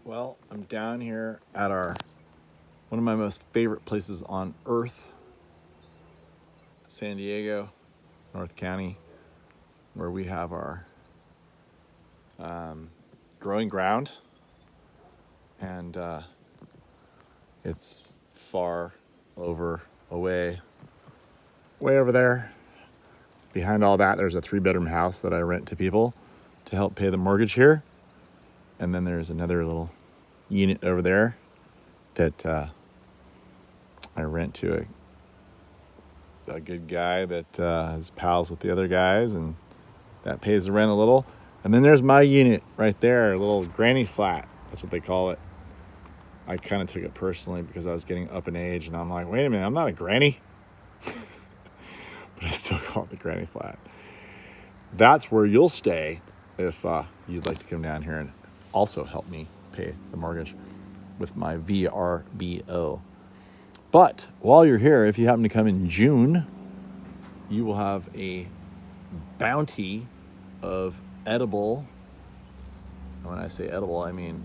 Well, I'm down here at one of my most favorite places on earth, San Diego, North County, where we have our growing ground, and it's far away, way over there. Behind all that, there's a 3-bedroom house that I rent to people to help pay the mortgage here, and then there's another little unit over there that I rent to a good guy that is pals with the other guys, and that pays the rent a little. And then there's my unit right there, a little granny flat. That's what they call it. I kind of took it personally because I was getting up in age, and I'm like, wait a minute, I'm not a granny. But I still call it the granny flat. That's where you'll stay if you'd like to come down here and also help me pay the mortgage with my VRBO. But while you're here, if you happen to come in June, you will have a bounty of edible, and when I say edible, I mean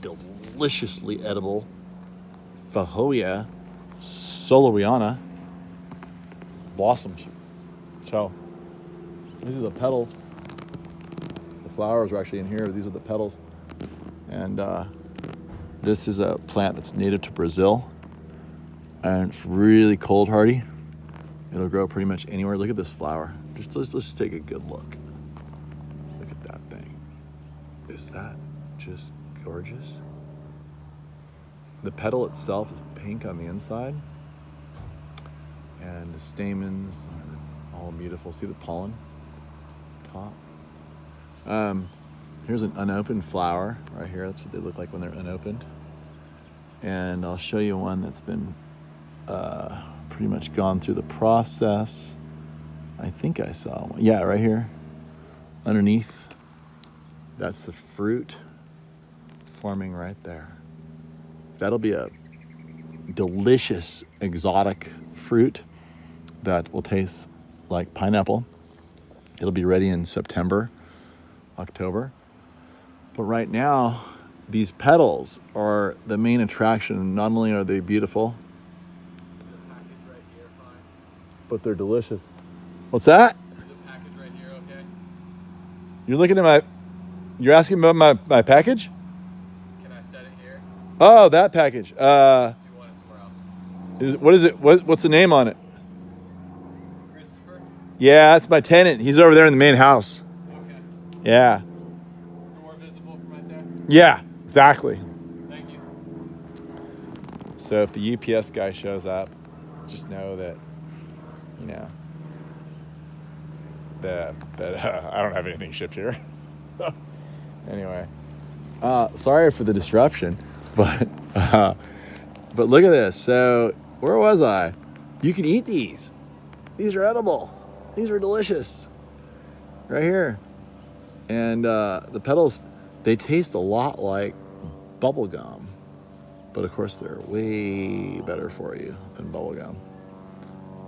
deliciously edible Feijoa Solowiana blossoms. So these are the petals. The flowers are actually in here. These are the petals. And this is a plant that's native to Brazil, and it's really cold hardy. It'll grow pretty much anywhere. Look at this flower. Let's take a good look. Look at that thing. Is that just gorgeous? The petal itself is pink on the inside, and the stamens are all beautiful. See the pollen top? Here's an unopened flower right here. That's what they look like when they're unopened. And I'll show you one that's been pretty much gone through the process. I think I saw one. Yeah, right here. Underneath. That's the fruit forming right there. That'll be a delicious exotic fruit that will taste like pineapple. It'll be ready in September, October. But right now, these petals are the main attraction. Not only are they beautiful, but they're delicious. What's that? Is the package right here okay? You're looking at you're asking about my package? Can I set it here? Oh, that package. Do you want it somewhere else? What is it? What's the name on it? Christopher? Yeah, that's my tenant. He's over there in the main house. Okay. Yeah. Door visible from right there? Yeah, exactly. Thank you. So if the UPS guy shows up, just know that, you know, that I don't have anything shipped here. Anyway, sorry for the disruption, but look at this. So where was I? You can eat these. These are edible. These are delicious. Right here. And the petals, they taste a lot like bubble gum, but of course they're way better for you than bubble gum.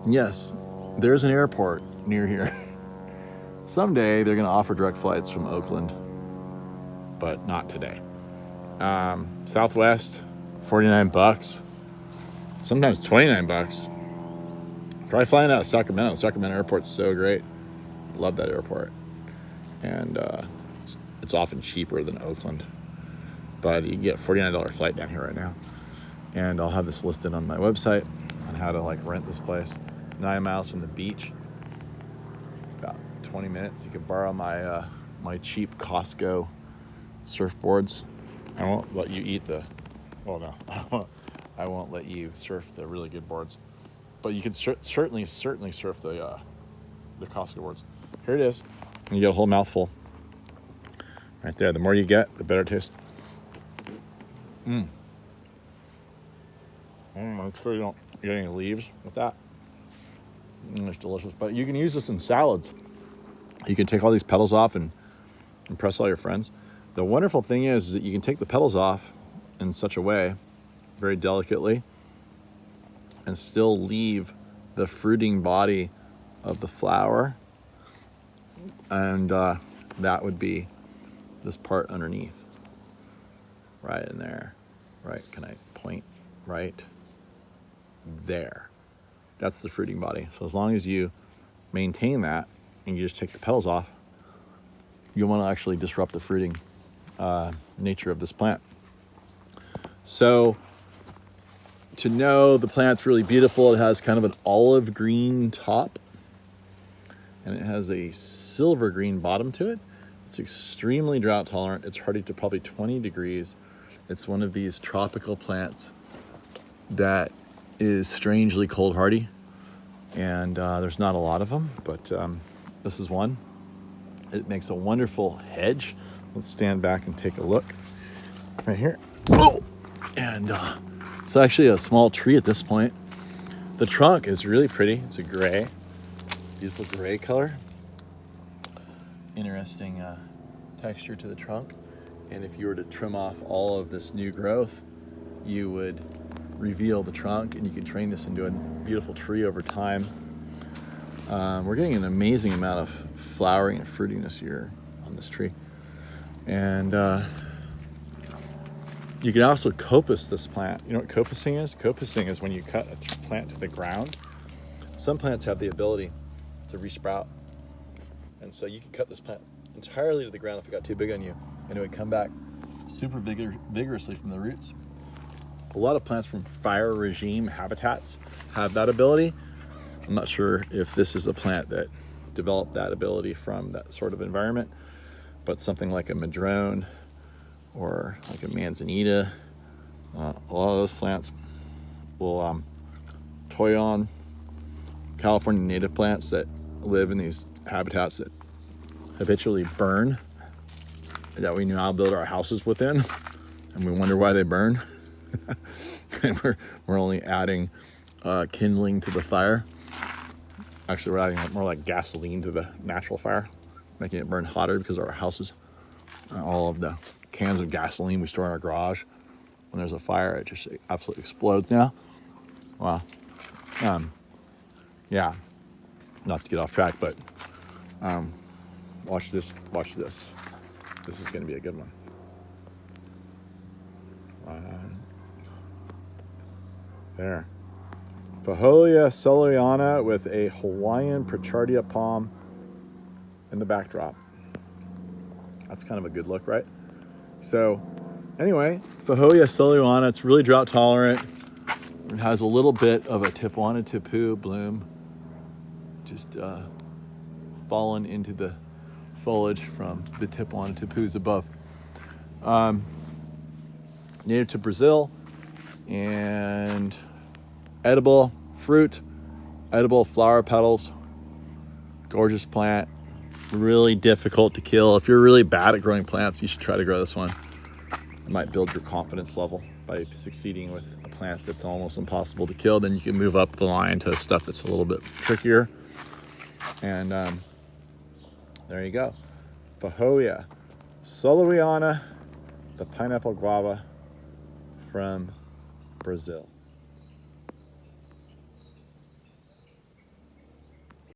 And yes, there's an airport near here. Someday they're going to offer direct flights from Oakland, but not today. Southwest, $49, sometimes $29. Probably flying out of Sacramento. Sacramento airport's so great. Love that airport. And it's often cheaper than Oakland, but you can get a $49 flight down here right now. And I'll have this listed on my website on how to rent this place. 9 miles from the beach. It's about 20 minutes. You can borrow my my cheap Costco surfboards. I won't let you eat I won't let you surf the really good boards, but you can certainly surf the Costco boards. Here it is. And you get a whole mouthful right there. The more you get, the better it tastes. Make sure you don't get any leaves with that. It's delicious. But you can use this in salads. You can take all these petals off and impress all your friends. The wonderful thing is that you can take the petals off in such a way, very delicately, and still leave the fruiting body of the flower. And that would be this part underneath. right in there. Right, can I point right there? That's the fruiting body. So as long as you maintain that and you just take the petals off, you want to actually disrupt the fruiting nature of this plant. So to know the plant's really beautiful, it has kind of an olive green top and it has a silver green bottom to it. It's extremely drought tolerant. It's hardy to probably 20 degrees. It's one of these tropical plants that is strangely cold hardy, and there's not a lot of them, but this is one. It makes a wonderful hedge. Let's stand back and take a look right here. Oh, and it's actually a small tree at this point. The trunk is really pretty. It's a gray, beautiful gray color. Interesting texture to the trunk. And if you were to trim off all of this new growth, you would reveal the trunk and you could train this into a beautiful tree over time. We're getting an amazing amount of flowering and fruiting this year on this tree. And you can also coppice this plant. You know what coppicing is? Coppicing is when you cut a plant to the ground. Some plants have the ability to resprout. And so you can cut this plant entirely to the ground if it got too big on you, and it would come back super vigorously from the roots. A lot of plants from fire regime habitats have that ability. I'm not sure if this is a plant that developed that ability from that sort of environment, but something like a madrone or like a manzanita, a lot of those plants will toy on California native plants that live in these habitats that habitually burn, that we now build our houses within, and we wonder why they burn. And we're only adding kindling to the fire. Actually, we're adding more like gasoline to the natural fire, making it burn hotter because our houses, all of the cans of gasoline we store in our garage, when there's a fire, it just absolutely explodes now. Wow. Yeah, not to get off track, but watch this. This is going to be a good one. There. Feijoa Celebriana with a Hawaiian Pritchardia palm in the backdrop. That's kind of a good look, right? So anyway, Feijoa Celebriana, it's really drought tolerant. It has a little bit of a Tipuana Tipu bloom, just fallen into the foliage from the Tipuana Tipus above. Native to Brazil, and edible fruit, edible flower petals, gorgeous plant, really difficult to kill. If you're really bad at growing plants, you should try to grow this one. It might build your confidence level by succeeding with a plant that's almost impossible to kill. Then you can move up the line to stuff that's a little bit trickier. And there you go. Feijoa Celebriana, the pineapple guava from Brazil.